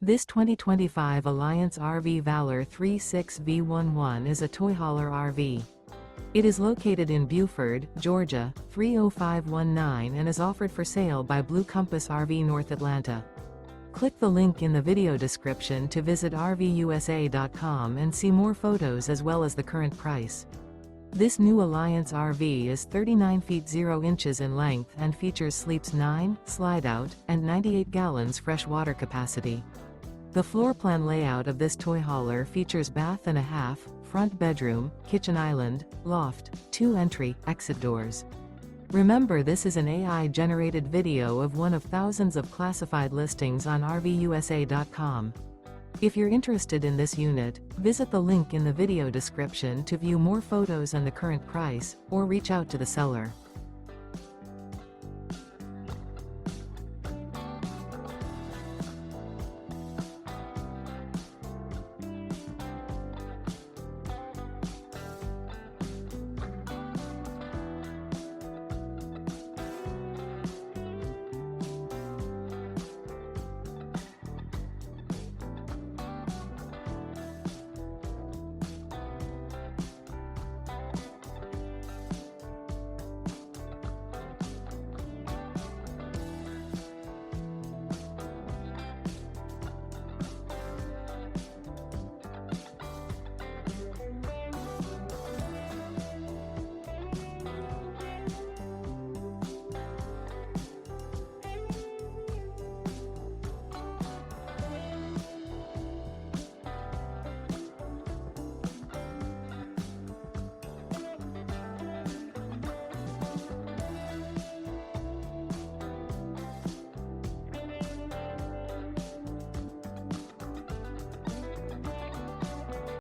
This 2025 Alliance RV Valor 36V11 is a toy hauler RV. It is located in Buford, Georgia, 30519 and is offered for sale by Blue Compass RV North Atlanta. Click the link in the video description to visit RVUSA.com and see more photos as well as the current price. This new Alliance RV is 39 feet 0 inches in length and features sleeps 9, slide-out, and 98 gallons fresh water capacity. The floor plan layout of this toy hauler features bath and a half, front bedroom, kitchen island, loft, 2 entry, exit doors. Remember, this is an AI-generated video of one of thousands of classified listings on RVUSA.com. If you're interested in this unit, visit the link in the video description to view more photos and the current price, or reach out to the seller.